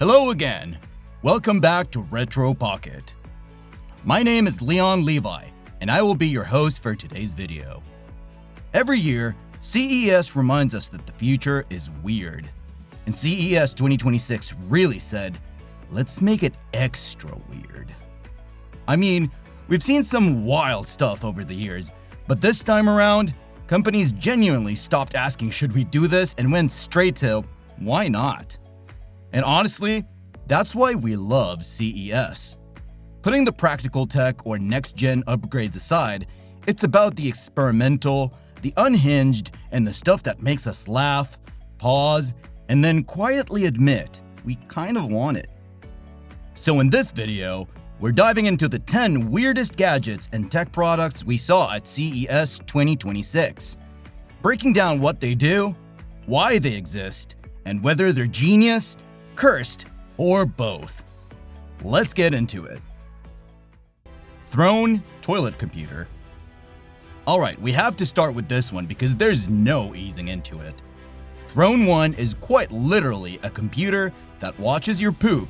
Hello again. Welcome back to Retro Pocket. My name is Leon Levi, and I will be your host for today's video. Every year, CES reminds us that the future is weird. And CES 2026 really said, let's make it extra weird. I mean, we've seen some wild stuff over the years, but this time around, companies genuinely stopped asking should we do this and went straight to why not? And honestly, that's why we love CES. Putting the practical tech or next-gen upgrades aside, it's about the experimental, the unhinged, and the stuff that makes us laugh, pause, and then quietly admit we kind of want it. So in this video, we're diving into the 10 weirdest gadgets and tech products we saw at CES 2026, breaking down what they do, why they exist, and whether they're genius, cursed, or both. Let's get into it. Throne toilet computer. Alright, we have to start with this one because there's no easing into it. Throne 1 is quite literally a computer that watches your poop,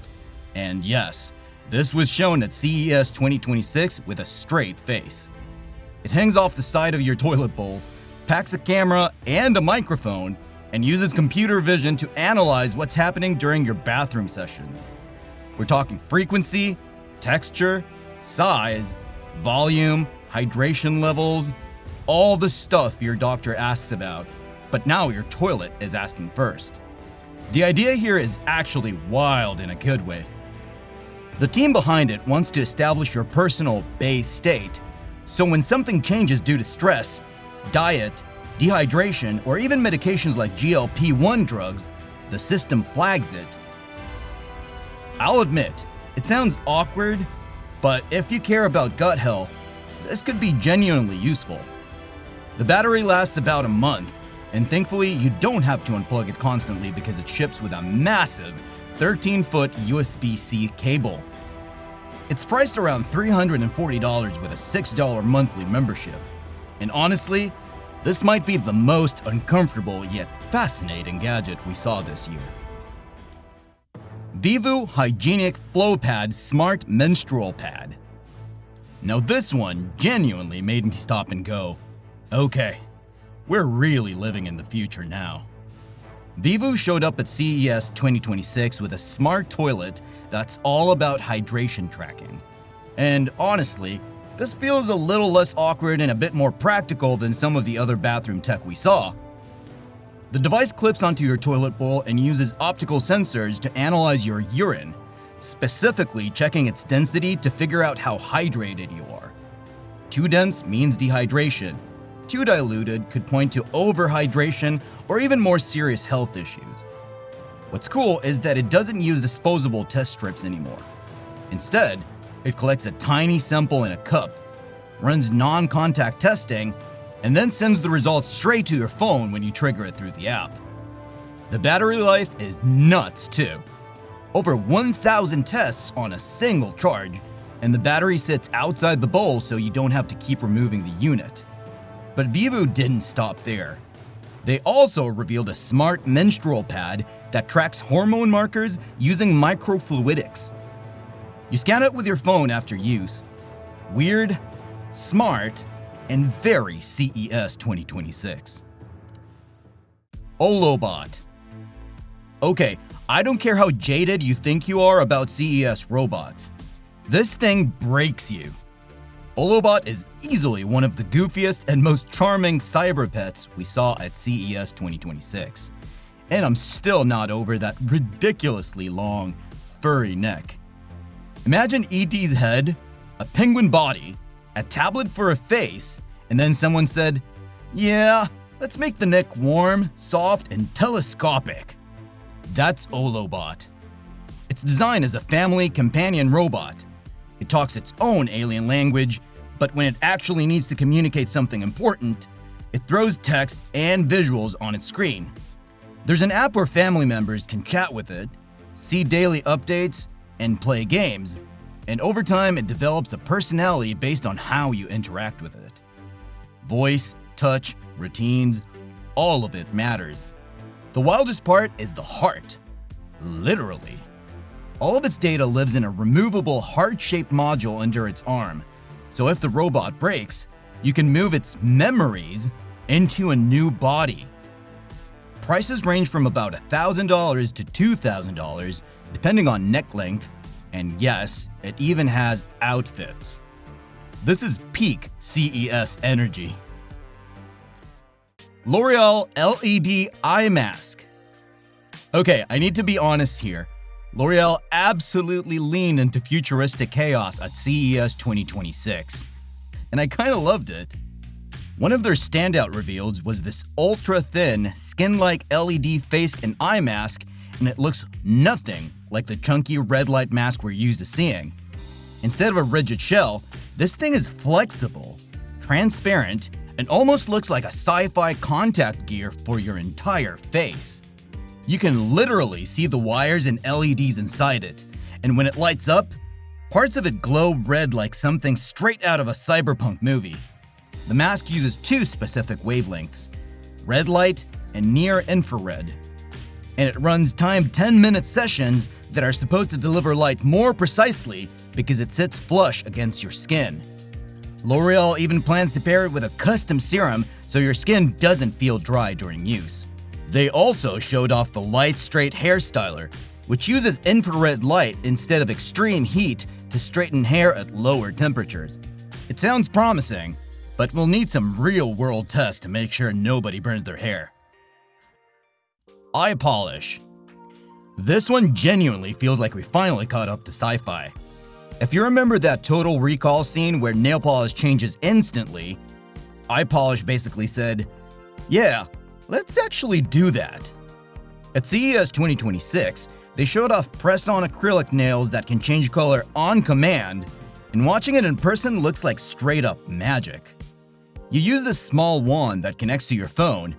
and yes, this was shown at CES 2026 with a straight face. It hangs off the side of your toilet bowl, packs a camera and a microphone, and uses computer vision to analyze what's happening during your bathroom session. We're talking frequency, texture, size, volume, hydration levels, all the stuff your doctor asks about, but now your toilet is asking first. The idea here is actually wild in a good way. The team behind it wants to establish your personal base state, so when something changes due to stress, diet, dehydration, or even medications like GLP-1 drugs, the system flags it. I'll admit, it sounds awkward, but if you care about gut health, this could be genuinely useful. The battery lasts about a month, and thankfully you don't have to unplug it constantly because it ships with a massive 13-foot USB-C cable. It's priced around $340 with a $6 monthly membership. And honestly, this might be the most uncomfortable yet fascinating gadget we saw this year. Vivoo Hygienic FlowPad Smart Menstrual Pad. Now this one genuinely made me stop and go, okay, we're really living in the future now. Vivoo showed up at CES 2026 with a smart toilet that's all about hydration tracking. And honestly, this feels a little less awkward and a bit more practical than some of the other bathroom tech we saw. The device clips onto your toilet bowl and uses optical sensors to analyze your urine, specifically checking its density to figure out how hydrated you are. Too dense means dehydration. Too diluted could point to overhydration or even more serious health issues. What's cool is that it doesn't use disposable test strips anymore. Instead, it collects a tiny sample in a cup, runs non-contact testing, and then sends the results straight to your phone when you trigger it through the app. The battery life is nuts too. Over 1,000 tests on a single charge, and the battery sits outside the bowl so you don't have to keep removing the unit. But Vivoo didn't stop there. They also revealed a smart menstrual pad that tracks hormone markers using microfluidics. You scan it with your phone after use. Weird, smart, and very CES 2026. OlloBot. Okay, I don't care how jaded you think you are about CES robots. This thing breaks you. OlloBot is easily one of the goofiest and most charming cyber pets we saw at CES 2026. And I'm still not over that ridiculously long, furry neck. Imagine E.T.'s head, a penguin body, a tablet for a face, and then someone said, yeah, let's make the neck warm, soft, and telescopic. That's OlloBot. It's designed as a family companion robot. It talks its own alien language, but when it actually needs to communicate something important, it throws text and visuals on its screen. There's an app where family members can chat with it, see daily updates, and play games, and over time it develops a personality based on how you interact with it. Voice, touch, routines, all of it matters. The wildest part is the heart. Literally. All of its data lives in a removable heart-shaped module under its arm, so if the robot breaks, you can move its memories into a new body. Prices range from about $1,000 to $2,000, depending on neck length, and yes, it even has outfits. This is peak CES energy. L'Oreal LED eye mask. Okay, I need to be honest here. L'Oreal absolutely leaned into futuristic chaos at CES 2026, and I kinda loved it. One of their standout reveals was this ultra-thin, skin-like LED face and eye mask, and it looks nothing like the chunky red light mask we're used to seeing. Instead of a rigid shell, this thing is flexible, transparent, and almost looks like a sci-fi contact gear for your entire face. You can literally see the wires and LEDs inside it, and when it lights up, parts of it glow red like something straight out of a cyberpunk movie. The mask uses two specific wavelengths, red light and near infrared, and it runs timed 10-minute sessions that are supposed to deliver light more precisely because it sits flush against your skin. L'Oreal even plans to pair it with a custom serum so your skin doesn't feel dry during use. They also showed off the Light Straight Hair Styler, which uses infrared light instead of extreme heat to straighten hair at lower temperatures. It sounds promising, but we'll need some real-world tests to make sure nobody burns their hair. iPolish. This one genuinely feels like we finally caught up to sci-fi. If you remember that Total Recall scene where nail polish changes instantly, iPolish basically said, yeah, let's actually do that. At CES 2026, they showed off press-on acrylic nails that can change color on command, and watching it in person looks like straight-up magic. You use this small wand that connects to your phone,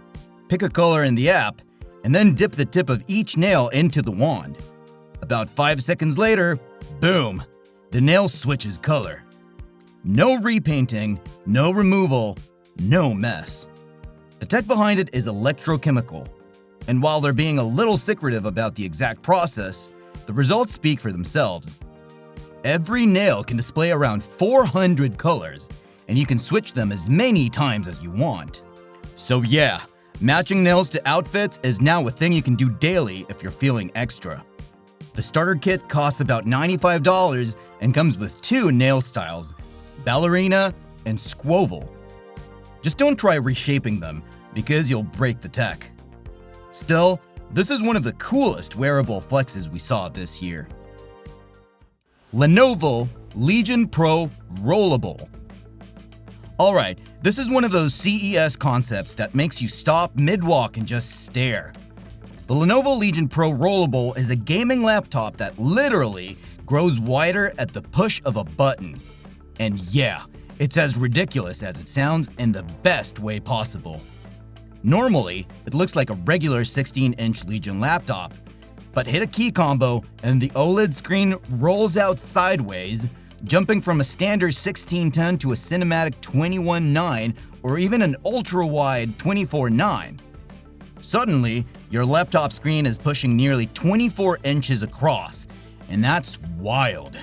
pick a color in the app, and then dip the tip of each nail into the wand. About 5 seconds later, boom, the nail switches color. No repainting, no removal, no mess. The tech behind it is electrochemical, and while they're being a little secretive about the exact process, the results speak for themselves. Every nail can display around 400 colors, and you can switch them as many times as you want. So yeah, matching nails to outfits is now a thing you can do daily if you're feeling extra. The starter kit costs about $95 and comes with two nail styles, ballerina and squoval. Just don't try reshaping them because you'll break the tech. Still, this is one of the coolest wearable flexes we saw this year. Lenovo Legion Pro Rollable. Alright, this is one of those CES concepts that makes you stop mid-walk and just stare. The Lenovo Legion Pro Rollable is a gaming laptop that literally grows wider at the push of a button. And yeah, it's as ridiculous as it sounds in the best way possible. Normally, it looks like a regular 16-inch Legion laptop, but hit a key combo and the OLED screen rolls out sideways, jumping from a standard 16:10 to a cinematic 21:9 or even an ultra-wide 24:9. Suddenly, your laptop screen is pushing nearly 24 inches across, and that's wild.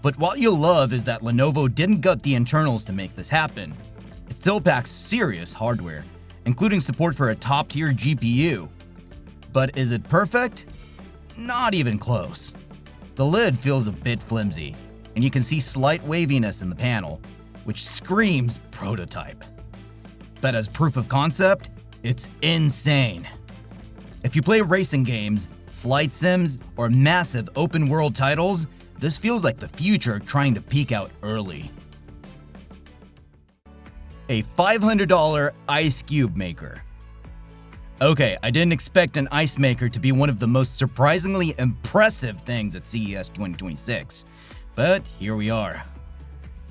But what you'll love is that Lenovo didn't gut the internals to make this happen. It still packs serious hardware, including support for a top-tier GPU. But is it perfect? Not even close. The lid feels a bit flimsy, and you can see slight waviness in the panel, which screams prototype. But as proof of concept, it's insane. If you play racing games, flight sims, or massive open-world titles, this feels like the future trying to peek out early. A $500 ice cube maker. Okay, I didn't expect an ice maker to be one of the most surprisingly impressive things at CES 2026, but here we are.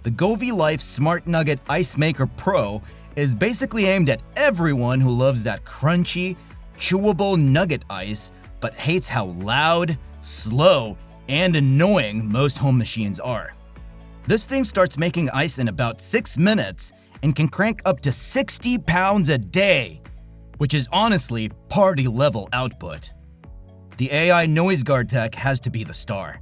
The Govee Life Smart Nugget Ice Maker Pro is basically aimed at everyone who loves that crunchy, chewable nugget ice, but hates how loud, slow, and annoying most home machines are. This thing starts making ice in about 6 minutes and can crank up to 60 pounds a day, which is honestly party-level output. the AI noise guard tech has to be the star.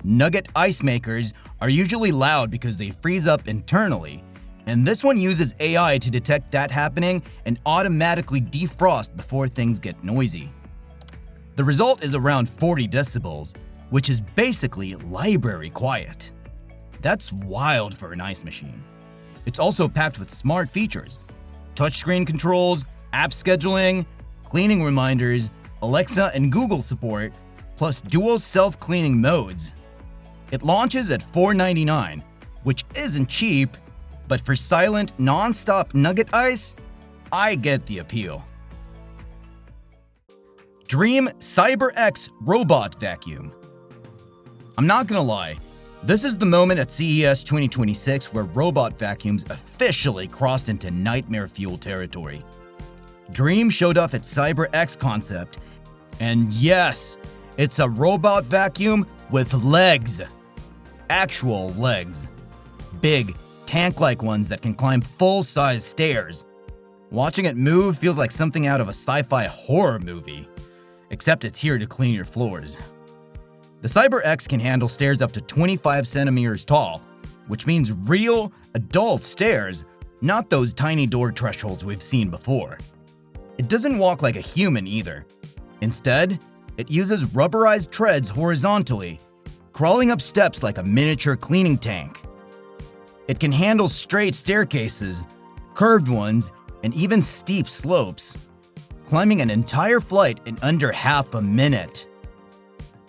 Nugget ice makers are usually loud because they freeze up internally, and this one uses AI to detect that happening and automatically defrost before things get noisy. The result is around 40 decibels, which is basically library quiet. That's wild for an ice machine. It's also packed with smart features: touchscreen controls, app scheduling, cleaning reminders, Alexa and Google support, plus dual self-cleaning modes. It launches at $499, which isn't cheap, but for silent, non-stop nugget ice, I get the appeal. Dreame Cyber X robot vacuum. I'm not gonna lie, this is the moment at CES 2026 where robot vacuums officially crossed into nightmare fuel territory. Dreame showed off its Cyber X concept, and yes, it's a robot vacuum with legs. Actual legs. Big, tank-like ones that can climb full-size stairs. Watching it move feels like something out of a sci-fi horror movie, except it's here to clean your floors. The Cyber X can handle stairs up to 25 centimeters tall, which means real, adult stairs, not those tiny door thresholds we've seen before. It doesn't walk like a human either. Instead, it uses rubberized treads horizontally, crawling up steps like a miniature cleaning tank. It can handle straight staircases, curved ones, and even steep slopes, climbing an entire flight in under half a minute.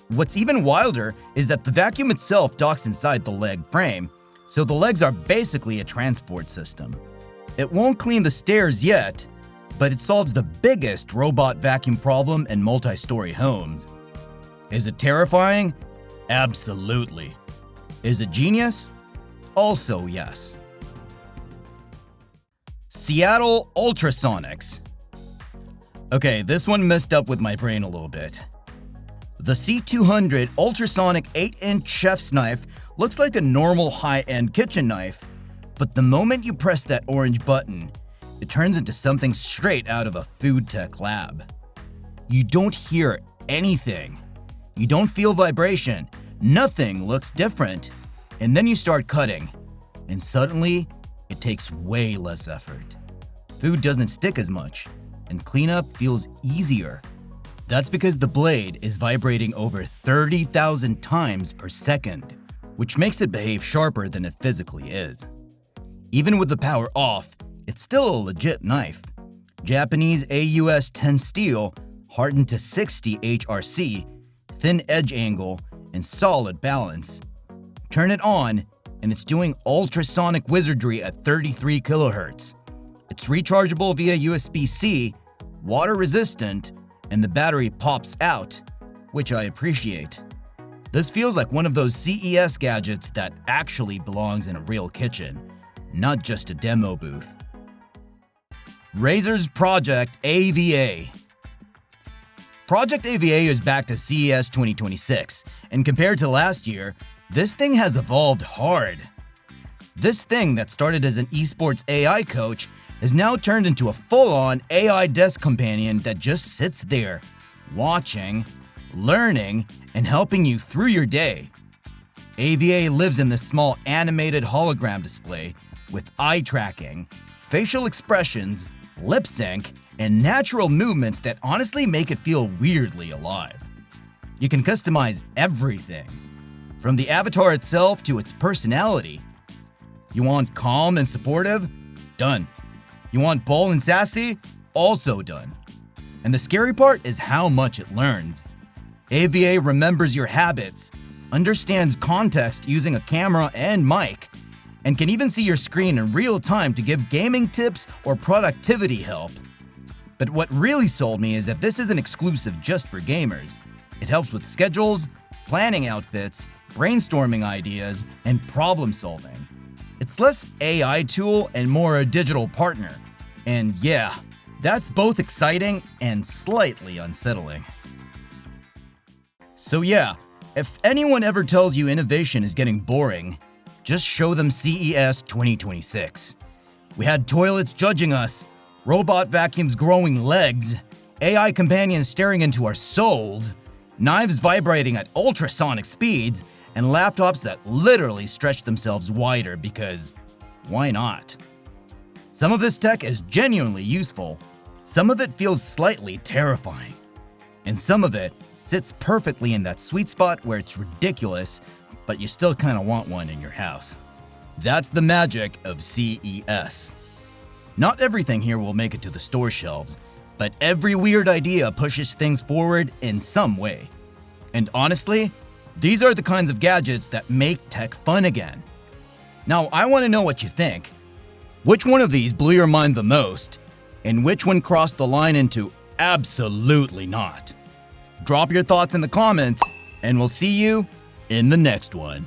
What's even wilder is that the vacuum itself docks inside the leg frame, so the legs are basically a transport system. It won't clean the stairs yet, but it solves the biggest robot vacuum problem in multi-story homes. Is it terrifying? Absolutely. Is it genius? Also yes. Seattle Ultrasonics. Okay, this one messed up with my brain a little bit. The C-200 ultrasonic 8-inch chef's knife looks like a normal high-end kitchen knife, but the moment you press that orange button, it turns into something straight out of a food tech lab. You don't hear anything. You don't feel vibration. Nothing looks different. And then you start cutting, and suddenly, it takes way less effort. Food doesn't stick as much, and cleanup feels easier. That's because the blade is vibrating over 30,000 times per second, which makes it behave sharper than it physically is. Even with the power off, it's still a legit knife. Japanese AUS 10 steel, hardened to 60 HRC, thin edge angle, and solid balance. Turn it on, and it's doing ultrasonic wizardry at 33 kilohertz. It's rechargeable via USB-C, water resistant, and the battery pops out, which I appreciate. This feels like one of those CES gadgets that actually belongs in a real kitchen, not just a demo booth. Razer's Project AVA. Project AVA is back to CES 2026, and compared to last year, this thing has evolved hard. This thing that started as an esports AI coach has now turned into a full-on AI desk companion that just sits there, watching, learning, and helping you through your day. AVA lives in this small animated hologram display with eye tracking, facial expressions, lip sync, and natural movements that honestly make it feel weirdly alive. You can customize everything, from the avatar itself to its personality. You want calm and supportive? Done. You want bold and sassy? Also done. And the scary part is how much it learns. AVA remembers your habits, understands context using a camera and mic, and can even see your screen in real time to give gaming tips or productivity help. But what really sold me is that this isn't exclusive just for gamers. It helps with schedules, planning outfits, brainstorming ideas, and problem solving. It's less AI tool and more a digital partner. And yeah, that's both exciting and slightly unsettling. So yeah, if anyone ever tells you innovation is getting boring, just show them CES 2026. We had toilets judging us, robot vacuums growing legs, AI companions staring into our souls, knives vibrating at ultrasonic speeds, and laptops that literally stretch themselves wider because why not? Some of this tech is genuinely useful, some of it feels slightly terrifying, and some of it sits perfectly in that sweet spot where it's ridiculous, but you still kind of want one in your house. That's the magic of CES. Not everything here will make it to the store shelves, but every weird idea pushes things forward in some way. And honestly, these are the kinds of gadgets that make tech fun again. Now, I want to know what you think. Which one of these blew your mind the most? And which one crossed the line into absolutely not? Drop your thoughts in the comments, and we'll see you in the next one.